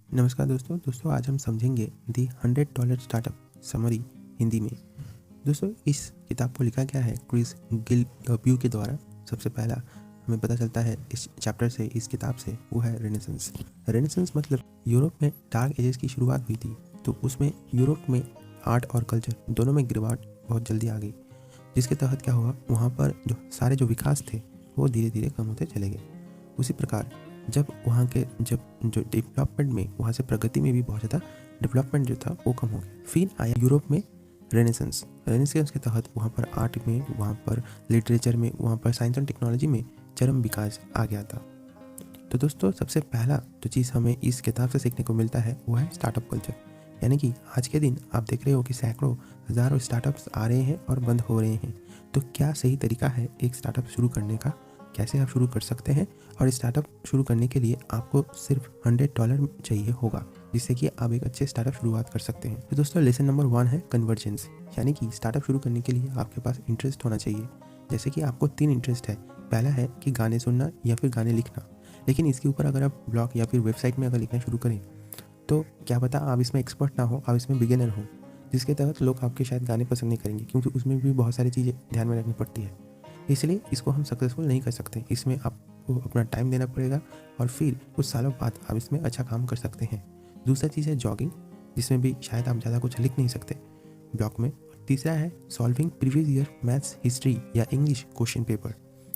नमस्कार दोस्तों आज हम समझेंगे दी $100 स्टार्टअप समरी हिंदी में। दोस्तों इस किताब को लिखा गया है क्रिस गिलब्यू के द्वारा। सबसे पहला हमें पता चलता है इस चैप्टर से, इस किताब से, वो है रेनेसेंस। रेनेसेंस मतलब यूरोप में डार्क एजेस की शुरुआत हुई थी, तो उसमें यूरोप में आर्ट और कल्चर दोनों में गिरावट बहुत जल्दी आ गई, जिसके तहत क्या हुआ, वहाँ पर जो विकास थे वो धीरे धीरे कम होते चले गए। उसी प्रकार जब वहाँ के जो डेवलपमेंट में, वहाँ से प्रगति में भी बहुत ज़्यादा डेवलपमेंट जो था वो कम हो गया। फिर आया यूरोप में रेनेसेंस के तहत वहाँ पर आर्ट में, वहाँ पर लिटरेचर में, वहाँ पर साइंस एंड टेक्नोलॉजी में चरम विकास आ गया था। तो दोस्तों सबसे पहला जो चीज़ हमें इस किताब से सीखने को मिलता है वो है स्टार्टअप कल्चर। यानी कि आज के दिन आप देख रहे हो कि सैकड़ों हज़ारों स्टार्टअप्स आ रहे हैं और बंद हो रहे हैं। तो क्या सही तरीका है एक स्टार्टअप शुरू करने का, कैसे आप शुरू कर सकते हैं? और स्टार्टअप शुरू करने के लिए आपको सिर्फ $100 चाहिए होगा, जिससे कि आप एक अच्छे स्टार्टअप शुरुआत कर सकते हैं। तो दोस्तों लेसन नंबर 1 है कन्वर्जेंस। यानी कि स्टार्टअप शुरू करने के लिए आपके पास इंटरेस्ट होना चाहिए। जैसे कि आपको 3 इंटरेस्ट है। पहला है कि गाने सुनना या फिर गाने लिखना। लेकिन इसके ऊपर अगर आप ब्लॉग या फिर वेबसाइट में अगर लिखना शुरू करें तो क्या पता आप इसमें एक्सपर्ट ना हो, आप इसमें बिगिनर हो, जिसके तहत लोग आपके शायद गाने पसंद नहीं करेंगे, क्योंकि उसमें भी बहुत सारी चीज़ें ध्यान में रखनी पड़ती है। इसलिए इसको हम सक्सेसफुल नहीं कर सकते। इसमें आपको अपना टाइम देना पड़ेगा और फिर कुछ सालों बाद आप इसमें अच्छा काम कर सकते हैं। दूसरा चीज़ है जॉगिंग, जिसमें भी शायद आप ज़्यादा कुछ लिख नहीं सकते ब्लॉग में। तीसरा है solving previous year maths, history या इंग्लिश क्वेश्चन पेपर।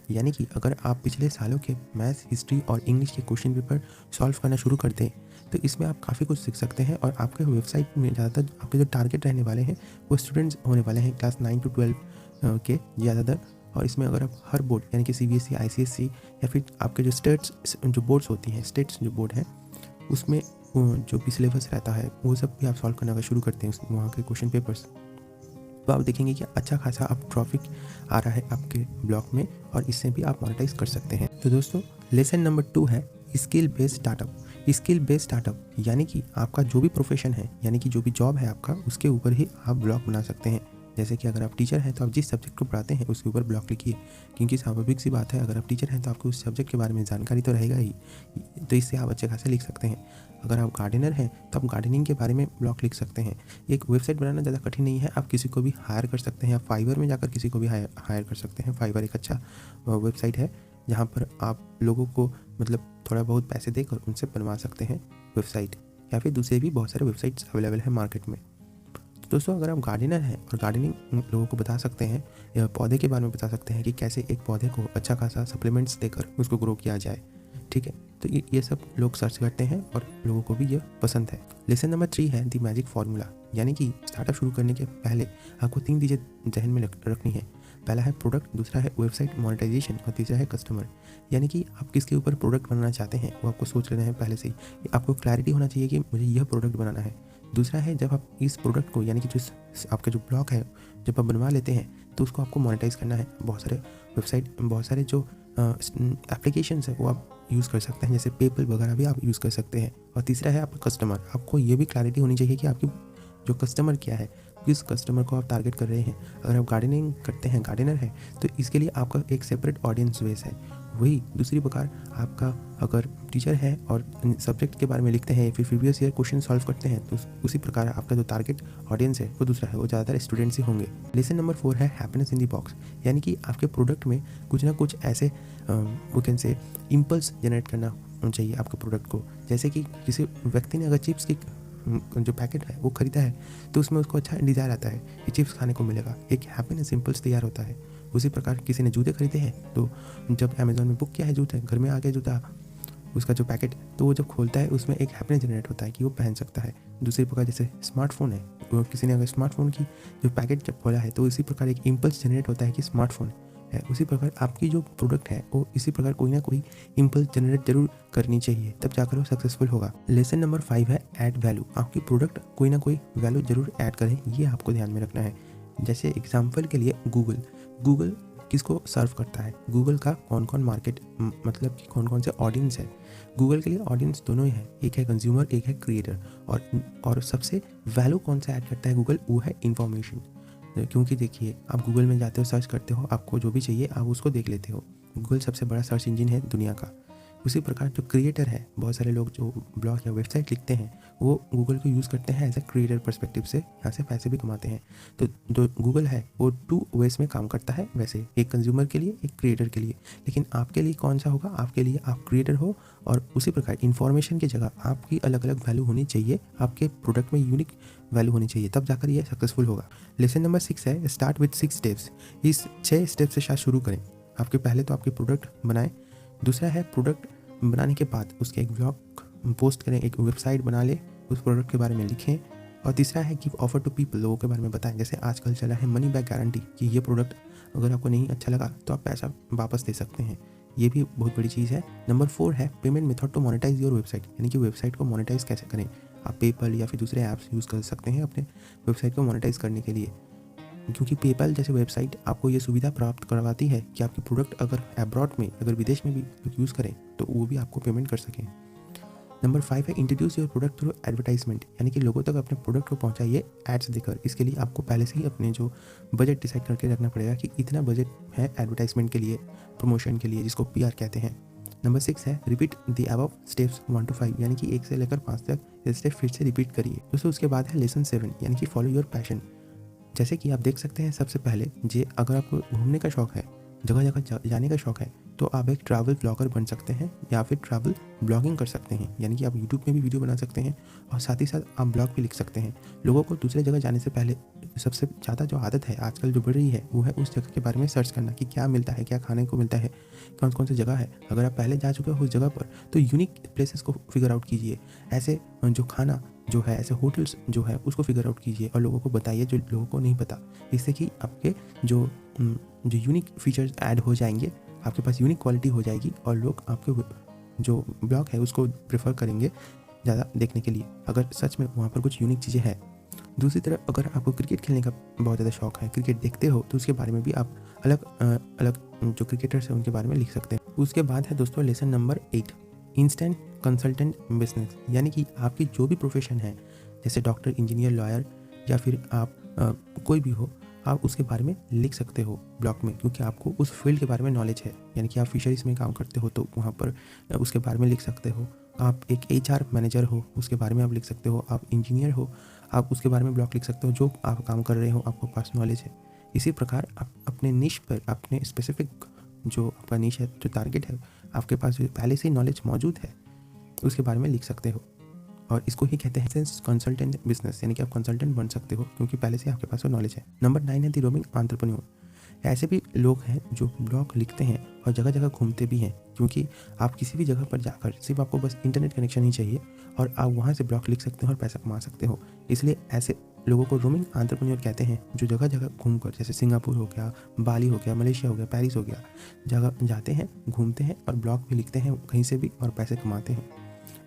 यानी कि अगर आप पिछले सालों के मैथ्स, हिस्ट्री और इंग्लिश के क्वेश्चन पेपर सॉल्व करना शुरू कर दें तो इसमें आप काफ़ी कुछ सीख सकते हैं। और आपके वेबसाइट में ज़्यादातर आपके जो टारगेट रहने वाले हैं वो स्टूडेंट्स होने वाले हैं क्लास 9 to 12 के ज़्यादातर। और इसमें अगर आप हर बोर्ड यानी कि CBSE, ICSE या फिर आपके जो स्टेट्स जो बोर्ड्स होती हैं, स्टेट्स जो बोर्ड है उसमें जो भी सिलेबस रहता है वो सब भी आप सॉल्व करना शुरू करते हैं वहाँ के क्वेश्चन पेपर्स, तो आप देखेंगे कि अच्छा खासा आप ट्रैफिक आ रहा है आपके ब्लॉग में और इससे भी आप मोनेटाइज कर सकते हैं। तो दोस्तों लेसन नंबर 2 है skill based startup. Skill based startup यानी कि आपका जो भी प्रोफेशन है, यानी कि जो भी जॉब है आपका, उसके ऊपर ही आप ब्लॉग बना सकते हैं। जैसे कि अगर आप टीचर हैं तो आप जिस सब्जेक्ट को पढ़ाते हैं उसके ऊपर ब्लॉग लिखिए, क्योंकि स्वाभाविक सी बात है, अगर आप टीचर हैं तो आपको उस सब्जेक्ट के बारे में जानकारी तो रहेगा ही, तो इससे आप अच्छे खासे लिख सकते हैं। अगर आप गार्डनर हैं तो आप गार्डनिंग के बारे में ब्लॉग लिख सकते हैं। एक वेबसाइट बनाना ज़्यादा कठिन नहीं है, आप किसी को भी हायर कर सकते हैं, आप फाइवर में जाकर किसी को भी हायर कर सकते हैं। फाइवर एक अच्छा वेबसाइट है जहाँ पर आप लोगों को मतलब थोड़ा बहुत पैसे देकर उनसे बनवा सकते हैं वेबसाइट, या फिर दूसरे भी बहुत सारे वेबसाइट्स अवेलेबल हैं मार्केट में। तो दोस्तों अगर आप गार्डनर हैं और गार्डनिंग लोगों को बता सकते हैं या पौधे के बारे में बता सकते हैं कि कैसे एक पौधे को अच्छा खासा सप्लीमेंट्स देकर उसको ग्रो किया जाए, ठीक है, तो ये सब लोग सर्च करते हैं और लोगों को भी ये पसंद है। लेसन नंबर 3 है द मैजिक फार्मूला। यानी कि स्टार्टअप शुरू करने के पहले आपको 3 चीज़ें जहन में रखनी है। पहला है प्रोडक्ट, दूसरा है वेबसाइट मोनेटाइजेशन और तीसरा है कस्टमर। यानी कि आप किसके ऊपर प्रोडक्ट बनाना चाहते हैं वो आपको सोच लेना है पहले से ही। आपको क्लैरिटी होना चाहिए कि मुझे यह प्रोडक्ट बनाना है। दूसरा है जब आप इस प्रोडक्ट को, यानी कि जो आपका जो ब्लॉग है जब आप बनवा लेते हैं तो उसको आपको मोनेटाइज करना है। बहुत सारे वेबसाइट, बहुत सारे जो एप्लीकेशंस है वो आप यूज़ कर सकते हैं, जैसे पेपल वगैरह भी आप यूज़ कर सकते हैं। और तीसरा है आपका कस्टमर। आपको ये भी क्लैरिटी होनी चाहिए कि आपकी जो कस्टमर क्या है, किस कस्टमर को आप टारगेट कर रहे हैं। अगर आप गार्डनिंग करते हैं, गार्डनर है, तो इसके लिए आपका एक सेपरेट ऑडियंस बेस है। वही दूसरी प्रकार आपका अगर टीचर है और सब्जेक्ट के बारे में लिखते हैं, फिर प्रीवियस ईयर क्वेश्चन सॉल्व करते हैं, तो उसी प्रकार आपका जो टारगेट ऑडियंस है वो दूसरा है, वो ज़्यादातर स्टूडेंट्स ही होंगे। लेसन नंबर 4 है हैप्पीनेस इन दी बॉक्स। यानी कि आपके प्रोडक्ट में कुछ ना कुछ ऐसे वो कैन से इम्पल्स जनरेट करना चाहिए आपके प्रोडक्ट को। जैसे कि किसी व्यक्ति ने अगर चिप्स की जो पैकेट है वो ख़रीदा है तो उसमें उसको अच्छा डिज़ायर आता है कि चिप्स खाने को मिलेगा, एक हैप्पीनेस इम्पल्स तैयार होता है। उसी प्रकार किसी ने जूते खरीदे हैं तो जब अमेज़ॉन में बुक किया है जूते, घर में आ गया जूता, उसका जो पैकेट, तो वो जब खोलता है उसमें एक हैप्पीनेस जनरेट होता है कि वो पहन सकता है। दूसरी प्रकार जैसे स्मार्टफोन है, तो किसी ने अगर स्मार्टफोन की जो पैकेट जब खोला है तो इसी प्रकार एक इम्पल्स जनरेट होता है कि स्मार्टफोन है। उसी प्रकार आपकी जो प्रोडक्ट है वो इसी प्रकार कोई ना कोई इम्पल्स जनरेट जरूर करनी चाहिए, तब जाकर वो सक्सेसफुल होगा। लेसन नंबर 5 है ऐड वैल्यू। आपकी प्रोडक्ट कोई ना कोई वैल्यू जरूर ऐड करें, ये आपको ध्यान में रखना है। जैसे एग्जाम्पल के लिए गूगल किसको सर्व करता है, गूगल का कौन कौन मार्केट, मतलब कि कौन कौन से ऑडियंस है। गूगल के लिए ऑडियंस दोनों ही है, एक है कंज्यूमर, एक है क्रिएटर। और सबसे वैल्यू कौन सा ऐड करता है गूगल, वो है इन्फॉर्मेशन। क्योंकि देखिए आप गूगल में जाते हो, सर्च करते हो, आपको जो भी चाहिए आप उसको देख लेते हो। गूगल सबसे बड़ा सर्च इंजन है दुनिया का। उसी प्रकार जो क्रिएटर है, बहुत सारे लोग जो ब्लॉग या वेबसाइट लिखते हैं वो गूगल को यूज़ करते हैं एज ए क्रिएटर पर्सपेक्टिव से, यहाँ से पैसे भी कमाते हैं। तो जो गूगल है वो 2 वेज में काम करता है, वैसे एक कंज्यूमर के लिए, एक क्रिएटर के लिए। लेकिन आपके लिए कौन सा होगा? आपके लिए आप क्रिएटर हो, और उसी प्रकार इन्फॉर्मेशन की जगह आपकी अलग अलग वैल्यू होनी चाहिए, आपके प्रोडक्ट में यूनिक वैल्यू होनी चाहिए, तब जाकर ये सक्सेसफुल होगा। लेसन नंबर 6 है स्टार्ट विथ 6 स्टेप्स। इस 6 स्टेप से शायद शुरू करें। आपके पहले तो आपके प्रोडक्ट बनाएं, दूसरा है प्रोडक्ट बनाने के बाद उसके एक ब्लॉग पोस्ट करें, एक वेबसाइट बना ले, उस प्रोडक्ट के बारे में लिखें, और तीसरा है गिव ऑफर टू पीपल, लोगों के बारे में बताएं। जैसे आजकल चला है मनी बैक गारंटी, कि ये प्रोडक्ट अगर आपको नहीं अच्छा लगा तो आप पैसा वापस दे सकते हैं, ये भी बहुत बड़ी चीज़ है। नंबर 4 है payment method to monetize your website, यानी कि वेबसाइट को मोनेटाइज कैसे करें। आप पेपल या फिर दूसरे ऐप्स यूज़ कर सकते हैं अपने वेबसाइट को मोनेटाइज करने के लिए, क्योंकि पेपल जैसे वेबसाइट आपको ये सुविधा प्राप्त करवाती है कि आपके प्रोडक्ट अगर अब्रॉड में, अगर विदेश में भी लोग यूज़ करें तो वो भी आपको पेमेंट कर सकें। नंबर 5 है introduce your product through advertisement, यानी कि लोगों तक अपने प्रोडक्ट को पहुंचाइए एड्स देकर। इसके लिए आपको पहले से ही अपने जो बजट डिसाइड करके रखना पड़ेगा कि इतना बजट है एडवर्टाइजमेंट के लिए, प्रमोशन के लिए, जिसको PR कहते हैं। नंबर 6 है repeat the above steps 1 to 5, यानी कि 1 से लेकर 5 तक ये स्टेप फिर से रिपीट करिए। दोस्तों उसके बाद है लेसन 7, यानी कि फॉलो योर पैशन। जैसे कि आप देख सकते हैं, सबसे पहले अगर आपको घूमने का शौक है, जगह जगह जाने का शौक है, तो आप एक ट्रैवल ब्लॉगर बन सकते हैं या फिर ट्रैवल ब्लॉगिंग कर सकते हैं, यानी कि आप यूट्यूब में भी वीडियो बना सकते हैं और साथ ही साथ आप ब्लॉग भी लिख सकते हैं। लोगों को दूसरे जगह जाने से पहले सबसे ज़्यादा जो आदत है आजकल जो बढ़ रही है वो है उस जगह के बारे में सर्च करना कि क्या मिलता है, क्या खाने को मिलता है, कौन कौन सी जगह है। अगर आप पहले जा चुके हो उस जगह पर तो यूनिक प्लेसेस को फिगर आउट कीजिए, ऐसे जो खाना जो है, ऐसे होटल्स जो है उसको फिगर आउट कीजिए और लोगों को बताइए जो लोगों को नहीं पता। इससे कि आपके जो यूनिक फीचर्स ऐड हो जाएंगे, आपके पास यूनिक क्वालिटी हो जाएगी और लोग आपके जो ब्लॉग है उसको प्रेफर करेंगे ज़्यादा देखने के लिए, अगर सच में वहाँ पर कुछ यूनिक चीज़ें हैं। दूसरी तरफ अगर आपको क्रिकेट खेलने का बहुत ज़्यादा शौक है, क्रिकेट देखते हो, तो उसके बारे में भी आप अलग अलग जो क्रिकेटर्स हैं उनके बारे में लिख सकते हैं। उसके बाद है दोस्तों lesson number 8 instant consultant business, यानी कि आपकी जो भी प्रोफेशन है, जैसे डॉक्टर, इंजीनियर, लॉयर या फिर आप कोई भी हो, आप उसके बारे में लिख सकते हो ब्लॉग में, क्योंकि आपको उस फील्ड के बारे में नॉलेज है। यानी कि आप फिशरीज में काम करते हो तो वहाँ पर उसके बारे में लिख सकते हो। आप एक HR मैनेजर हो, उसके बारे में आप लिख सकते हो। आप इंजीनियर हो, आप उसके बारे में ब्लॉग लिख सकते हो, जो आप काम कर रहे हो आपको पास नॉलेज है। इसी प्रकार आप अपने निश पर, अपने स्पेसिफिक जो आपका निश है, जो टारगेट है, आपके पास जो पहले से ही नॉलेज मौजूद है उसके बारे में लिख सकते हो, और इसको ही कहते हैं कंसल्टेंट बिजनेस, यानी कि आप कंसल्टेंट बन सकते हो क्योंकि पहले से आपके पास वो नॉलेज है। नंबर 9 है द रोमिंग एंटरप्रेन्योर। ऐसे भी लोग हैं जो ब्लॉग लिखते हैं और जगह जगह घूमते भी हैं, क्योंकि आप किसी भी जगह पर जाकर सिर्फ आपको बस इंटरनेट कनेक्शन ही चाहिए और आप वहाँ से ब्लॉग लिख सकते हो और पैसा कमा सकते हो। इसलिए ऐसे लोगों को रोमिंग एंटरप्रेन्योर कहते हैं, जो जगह जगह घूमकर, जैसे सिंगापुर हो गया, बाली हो गया, मलेशिया हो गया, पेरिस हो गया, जगह जाते हैं, घूमते हैं और ब्लॉग भी लिखते हैं कहीं से भी और पैसे कमाते हैं।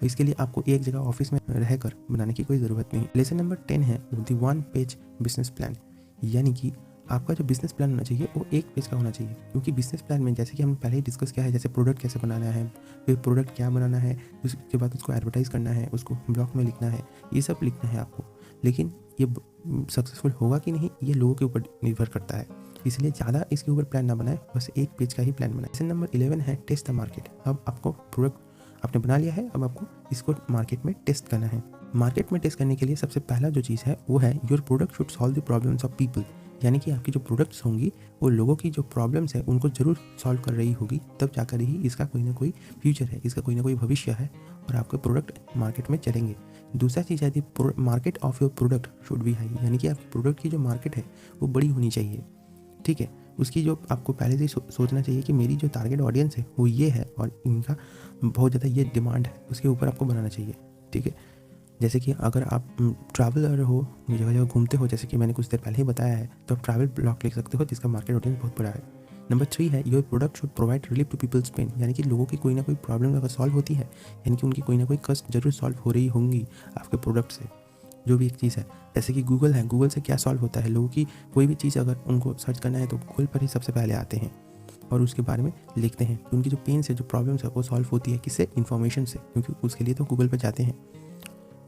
इसके लिए आपको एक जगह ऑफिस में रहकर बनाने की कोई ज़रूरत नहीं। लेसन नंबर 10 है द 1 पेज बिजनेस प्लान, यानी कि आपका जो बिजनेस प्लान होना चाहिए वो 1 पेज का होना चाहिए, क्योंकि बिजनेस प्लान में जैसे कि हमने पहले ही डिस्कस किया है, जैसे प्रोडक्ट कैसे बनाना है, फिर प्रोडक्ट क्या बनाना है, उसके बाद उसको एडवर्टाइज़ करना है, उसको ब्लॉग में लिखना है, ये सब लिखना है आपको। लेकिन ये सक्सेसफुल होगा कि नहीं ये लोगों के ऊपर निर्भर करता है, इसलिए ज़्यादा इसके ऊपर प्लान ना बनाए, बस 1 पेज का ही प्लान बनाए। लेसन नंबर 11 है टेस्ट द मार्केट। अब आपको प्रोडक्ट आपने बना लिया है, अब आपको इसको मार्केट में टेस्ट करना है। मार्केट में टेस्ट करने के लिए सबसे पहला जो चीज़ है वो है your product should solve the problems of people, यानी कि आपकी जो प्रोडक्ट्स होंगी वो लोगों की जो प्रॉब्लम्स है उनको ज़रूर सॉल्व कर रही होगी, तब जाकर ही इसका कोई ना कोई फ्यूचर है, इसका कोई ना कोई भविष्य है और आपके प्रोडक्ट मार्केट में चलेंगे। दूसरा चीज़ है the market of your product should be high, यानी कि आपके प्रोडक्ट की जो मार्केट है वो बड़ी होनी चाहिए, ठीक है। उसकी जो आपको पहले से ही सोचना चाहिए कि मेरी जो टारगेट ऑडियंस है वो ये है और इनका बहुत ज़्यादा ये डिमांड है, उसके ऊपर आपको बनाना चाहिए, ठीक है। जैसे कि अगर आप ट्रैवलर हो, जगह जगह घूमते हो, जैसे कि मैंने कुछ देर पहले ही बताया है, तो आप ट्रैवल ब्लॉग लिख सकते हो जिसका मार्केट ऑडियंस बहुत बड़ा है। नंबर 3 है your product should provide relief to people's pain, यानी कि लोगों की कोई ना कोई प्रॉब्लम अगर सॉल्व होती है, यानी कि उनकी कोई ना कोई कष्ट जरूर सॉल्व हो रही होंगी आपके प्रोडक्ट से, जो भी एक चीज़ है। जैसे कि गूगल है, गूगल से क्या सॉल्व होता है, लोगों की कोई भी चीज़ अगर उनको सर्च करना है तो गूगल पर ही सबसे पहले आते हैं और उसके बारे में लिखते हैं। तो उनकी जो पेन्स है, जो प्रॉब्लम्स है वो सॉल्व होती है किससे, इन्फॉर्मेशन से, क्योंकि उसके लिए तो गूगल पर जाते हैं।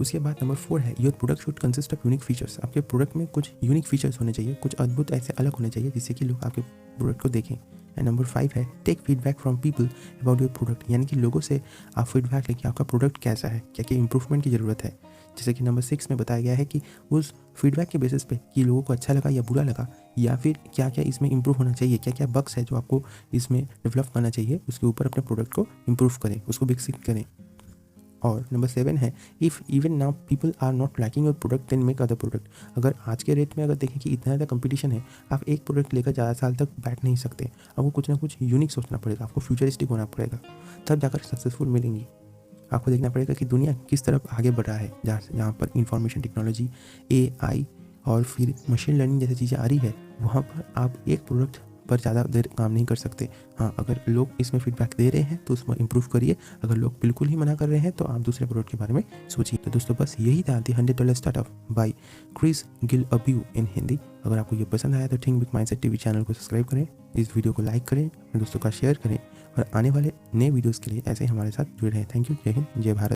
उसके बाद नंबर 4 है your product should consist of unique features, आपके प्रोडक्ट में कुछ यूनिक फीचर्स होने चाहिए, कुछ अद्भुत ऐसे अलग होने चाहिए जिससे कि लोग आपके प्रोडक्ट को देखें, एंड नंबर 5 है take feedback from people about your product, यानी कि लोगों से आप फीडबैक लेके आपका प्रोडक्ट कैसा है, क्या क्या इंप्रूवमेंट की ज़रूरत है। जैसे कि नंबर 6 में बताया गया है कि उस फीडबैक के बेसिस पे कि लोगों को अच्छा लगा या बुरा लगा, या फिर क्या क्या इसमें इंप्रूव होना चाहिए, क्या क्या बग्स है जो आपको इसमें डेवलप करना चाहिए, उसके ऊपर अपने प्रोडक्ट को इम्प्रूव करें, उसको विकसित करें। और नंबर 7 है if even now people are not liking your product then make other product. अगर आज के रेट में अगर देखें कि इतना ज़्यादा कंपटीशन है, आप एक प्रोडक्ट लेकर ज़्यादा साल तक बैठ नहीं सकते, आपको कुछ ना कुछ यूनिक सोचना पड़ेगा, आपको फ्यूचरिस्टिक होना पड़ेगा, तब जाकर सक्सेसफुल मिलेंगी। आपको देखना पड़ेगा कि दुनिया किस तरफ आगे बढ़ रहा है, जहाँ पर इंफॉर्मेशन टेक्नोलॉजी, AI और फिर मशीन लर्निंग जैसी चीज़ें आ रही है, वहाँ पर आप एक प्रोडक्ट पर ज़्यादा देर काम नहीं कर सकते। हाँ, अगर लोग इसमें फीडबैक दे रहे हैं तो उसमें इम्प्रूव करिए, अगर लोग बिल्कुल ही मना कर रहे हैं तो आप दूसरे प्रोडक्ट के बारे में सोचिए। तो दोस्तों बस यही था दी $100 स्टार्टअप बाय क्रिस गिलअब्यू इन हिंदी। अगर आपको ये पसंद आया तो think big mindset TV channel को सब्सक्राइब करें, इस वीडियो को लाइक करें, अपने दोस्तों का शेयर करें और आने वाले नए वीडियोज़ के लिए ऐसे ही हमारे साथ जुड़े रहें। Thank you. जय हिंद, जय भारत।